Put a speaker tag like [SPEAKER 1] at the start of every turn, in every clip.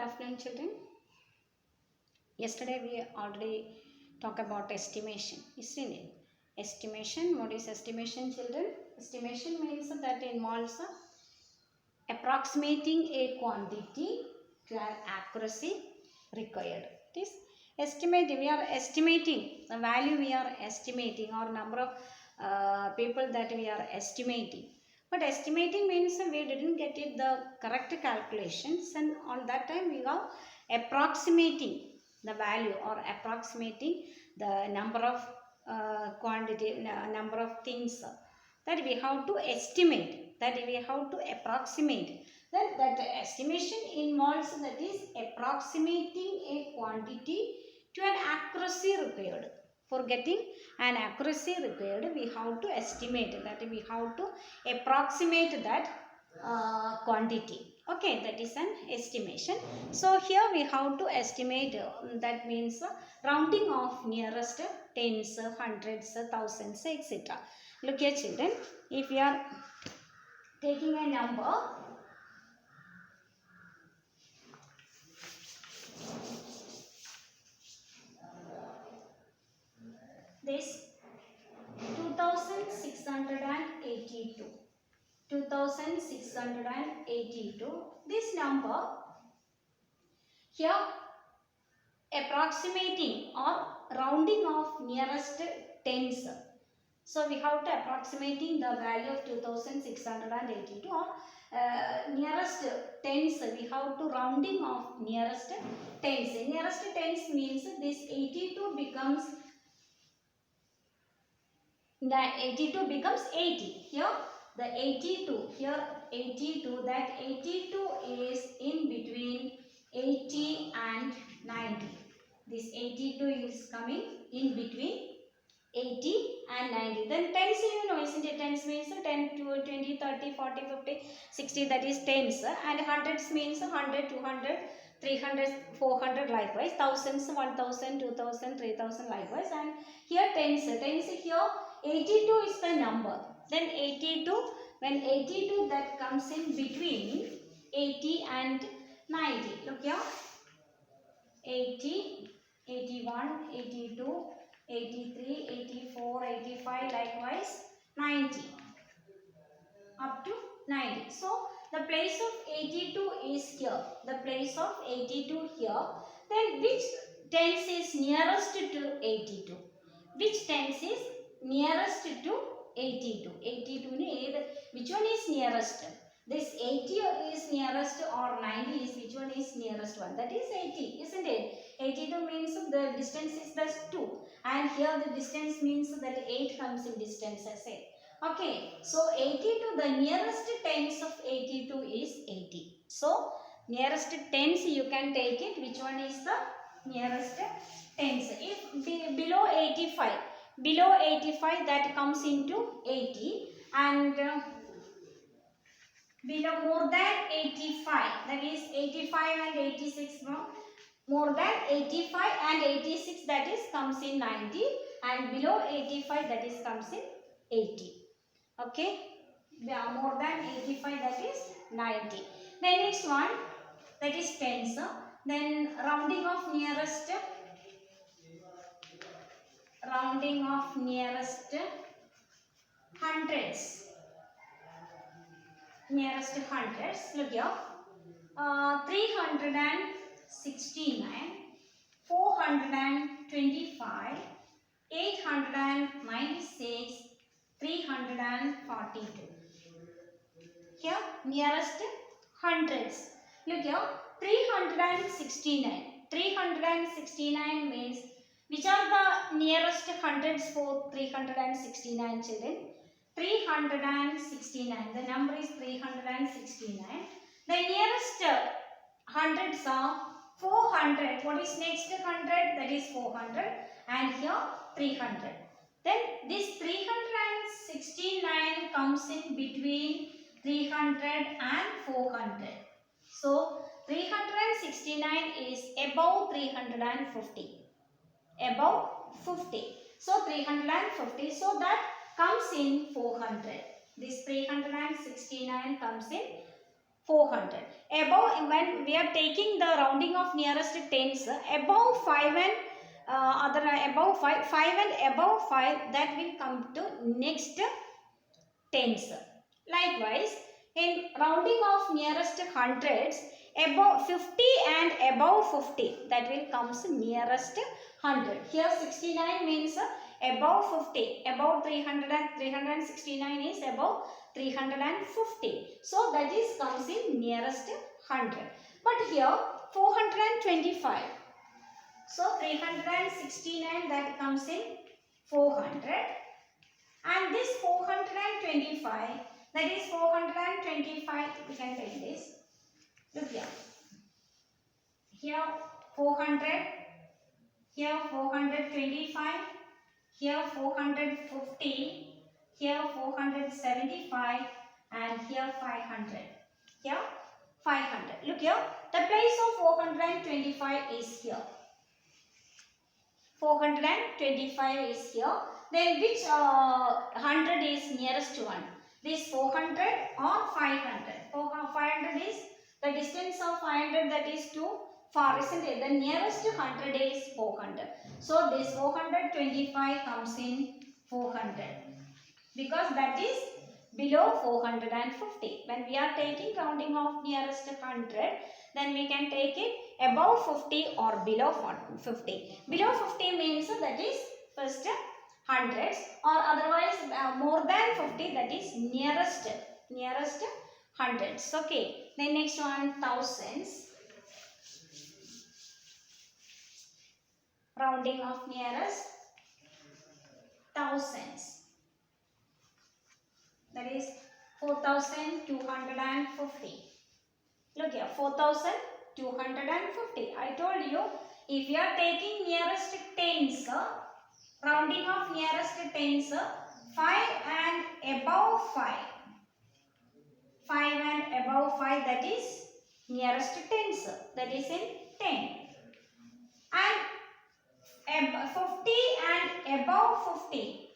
[SPEAKER 1] afternoon, children. Yesterday we already talked about estimation, isn't it? Estimation. What is estimation, children? Estimation means that involves approximating a quantity to an accuracy required. It is estimating. We are estimating the value. We are estimating or number of people that we are estimating. But estimating means we didn't get it the correct calculations, and on that time we are approximating the value or approximating the number of number of things that we have to estimate, that we have to approximate. Then that estimation involves, that is approximating a quantity to an accuracy required. For getting an accuracy required, we have to estimate, that we have to approximate that quantity. Okay, that is an estimation. So here we have to estimate, that means rounding of nearest tens, hundreds, thousands, etc. Look here, children, if we are taking a number, this 2682. 2682. This number here approximating or rounding of nearest tens. So we have to approximating the value of 2682 or nearest tens. We have to rounding of nearest tens. Nearest tens means this 82 becomes 82 becomes 80. Here the 82, here 82, that 82 is in between 80 and 90. This 82 is coming in between 80 and 90. Then tens, you know, isn't it? Tens means 10, 20, 30, 40, 50, 60, that is tens. And hundreds means 100, 200, 300, 400 likewise. Thousands, 1000, 2000, 3000 likewise. And here tens. Tens here 82 is the number. Then 82, when 82 that comes in between 80 and 90. Look here. 80, 81, 82, 83, 84, 85, likewise 90, up to 90. So the place of 82 is here. The place of 82 here. Then which tens is nearest to 82? Which tens is nearest to 82? 82, which one is nearest? This 80 is nearest or 90 is, which one is nearest one? That is 80, isn't it? 82 means the distance is plus 2. And here the distance means that 8 comes in distance as a. Okay, so 82, the nearest tens of 82 is 80. So nearest tens you can take it. Which one is the nearest tens? If below 85, below 85 that comes into 80, and below more than 85, that is 85 and 86, no? More than 85 and 86, that is comes in 90, and below 85 that is comes in 80. Okay, more than 85 that is 90. Then next one, that is tens. Then rounding of nearest hundreds. Nearest hundreds, look here, 369, 425, 896, 342. Here nearest hundreds. Look here, 369. 369 means, which are the nearest hundreds for 369, children? 369. The number is 369. The nearest hundreds are 400. What is next 100? That is 400. And here 300. Then this 369 comes in between 300 and 400. So 369 is above 350. Above 50. So 350. So that comes in 400. This 369 comes in 400. Above, when we are taking the rounding of nearest tens, above 5 and above 5 and above 5, that will come to next tens. Likewise, in rounding of nearest hundreds, above 50 and above 50, that will comes nearest 100. Here 69 means above 50, above 300 and 369 is above 350. So that is comes in nearest 100. But here 425. So 369 that comes in 400. And this 425, that is 425, we can take this. Look here. Here 400, here 425, here 450, here 475, and here 500. Here 500. Look here, the place of 425 is here. 425 is here. Then which 100 is nearest one? This 400 or 500? 500 is the distance of 500, that is too far, isn't it? The nearest 100 is 400. So this 425 comes in 400 because that is below 450. When we are taking rounding of nearest 100, then we can take it above 50 or below 50. Below 50 means that is first hundreds, or otherwise more than 50, that is nearest hundreds. Okay. Then next one, thousands. Rounding of nearest thousands. That is 4,250. Look here, 4,250. I told you, if you are taking nearest tens, rounding of nearest tens, 5 and above 5. 5 and above 5, that is nearest tens, that is in 10. And 50 and above 50.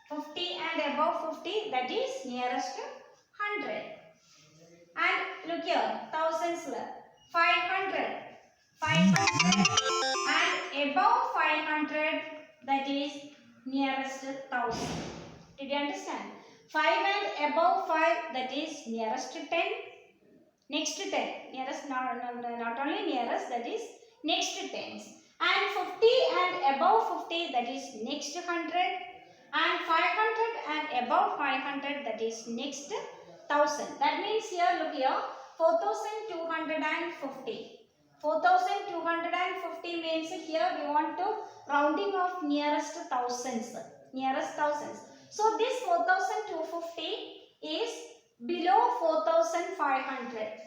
[SPEAKER 1] 50 and above 50, that is nearest 100. And look here, thousands, 500. 500 and above 500, that is nearest 1000. Did you understand? 5 and above 5, that is nearest 10. Next 10. Nearest, not only nearest, that is next tens. And 50 and above 50, that is next 100. And 500 and above 500, that is next 1000. That means here, look here, 4250. 4250 means here we want to rounding of nearest thousands. Nearest thousands. So this 4250 is below 4500.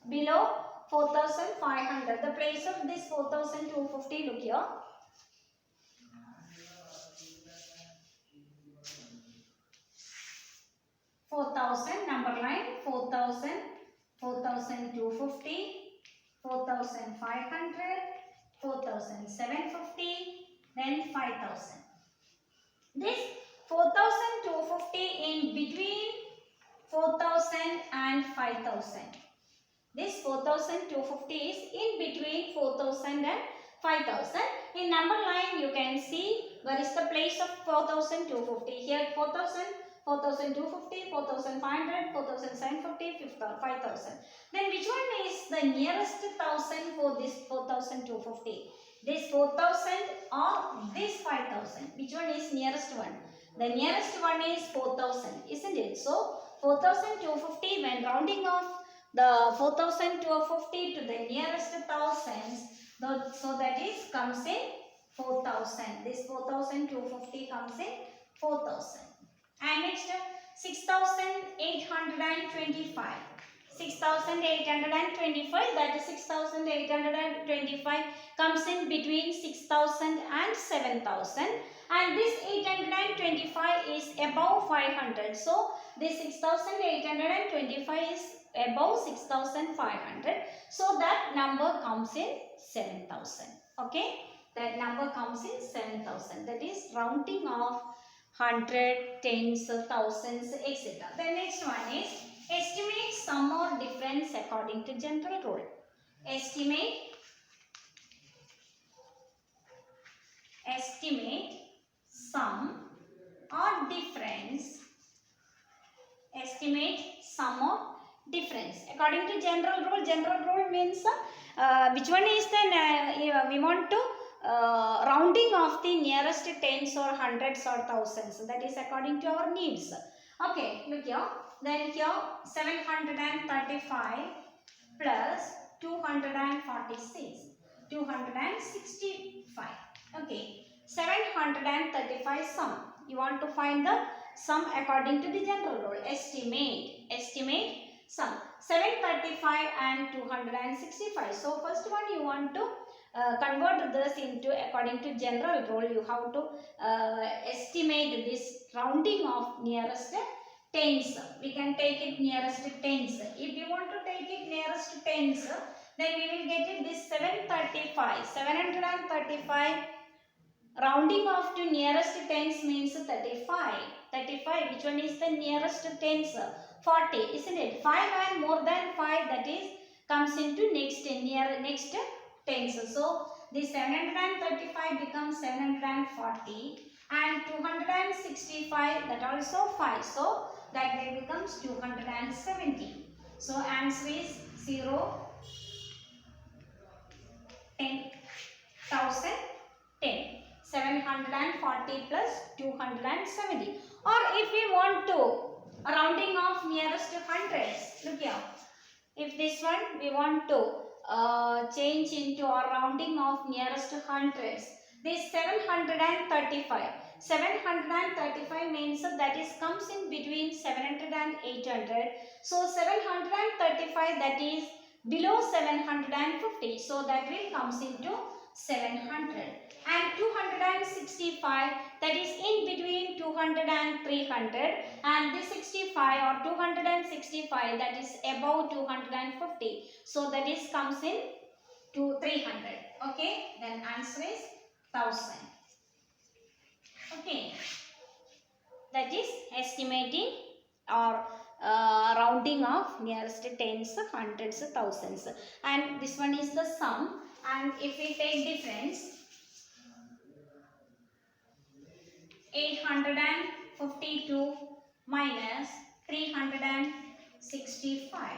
[SPEAKER 1] Below 4500. The place of this 4250, look here. Number line 4000, 4250, 4500, 4750, then 5000. This 4250 in between 4000 and 5000. This 4250 is in between 4000 and 5000. In number line you can see where is the place of 4250. Here 4000, 4250, 4500, 4750, 5000. Then which one is the nearest 1000 for this 4250? This 4000 or this 5000? Which one is nearest one? The nearest one is 4000, isn't it? So 4250, when rounding off the 4250 to the nearest thousands, so that is comes in 4000. This 4250 comes in 4000. And next 6825. 6825, that is 6825 comes in between 6000 and 7000, and this 825 is above 500. So this 6825 is above 6500. So that number comes in 7000. Okay, that number comes in 7000. That is rounding of 100, tens, thousands, etc. The next one is Estimate sum or difference according to general rule. Estimate sum or difference. Estimate sum or difference according to general rule. General rule means which one is the we want to rounding of the nearest tens or hundreds or thousands. That is according to our needs. Okay, look here. Then here 735 plus 246, 265. Okay, 735 sum. You want to find the sum according to the general rule. Estimate sum. 735 and 265. So first one you want to convert this into according to general rule. You have to estimate this rounding of nearest tens. We can take it nearest tens. If you want to take it nearest tens, then we will get it this 735. 735 rounding off to nearest tens means 35. 35. Which one is the nearest tens? 40, isn't it? 5 and more than 5, that is comes into next tens. So this 735 becomes 740 and 265, that also 5. So that way becomes 270. So answer is 0, 10, 1000, 10. 740 plus 270. Or if we want to rounding off nearest hundreds, look here. If this one we want to change into a rounding of nearest hundreds, this 735. 735 means that is comes in between 700 and 800. So 735, that is below 750. So that will comes into 700. And 265, that is in between 200 and 300, and this 65 or 265, that is above 250. So that is comes in to 300. Okay, then answer is 1000. Okay, that is estimating or rounding of nearest tens, hundreds, thousands. And this one is the sum. And if we take difference, 852 minus 365,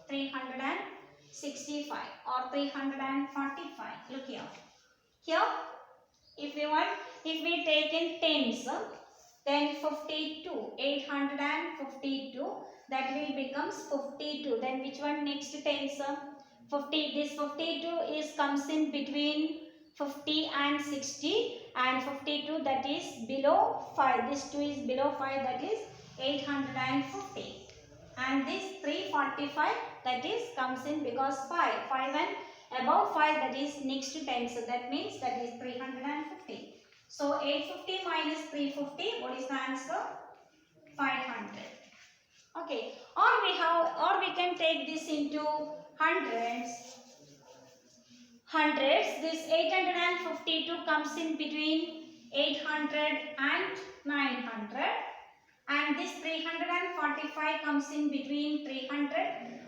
[SPEAKER 1] 365 or 345. Look here. Here, if we take in tens, then 52, 852, that will becomes 52. Then which one next tens? 50. This 52 is comes in between 50 and 60, and 52, that is below 5. This 2 is below 5, that is 850. And this 345, that is comes in because 5 and above 5, that is next to 10. So that means that is 350. So 850 minus 350, what is the answer? 500. Okay. Or we can take this into hundreds. This 852 comes in between 800 and 900, and this 345 comes in between 300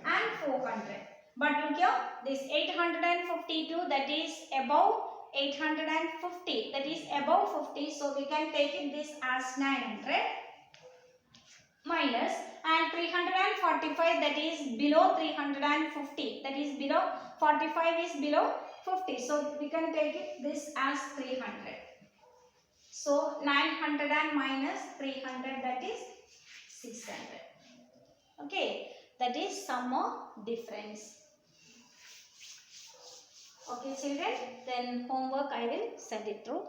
[SPEAKER 1] and 400. But look here, this 852, that is above 850, that is above 50. So we can take it this as 900 minus, and 345, that is below 350, that is below 45 is below 50. So we can take it this as 300. So 900 and minus 300, that is 600. Okay, that is sum or difference. Okay children, then homework I will send it through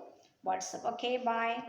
[SPEAKER 1] WhatsApp. Okay, bye.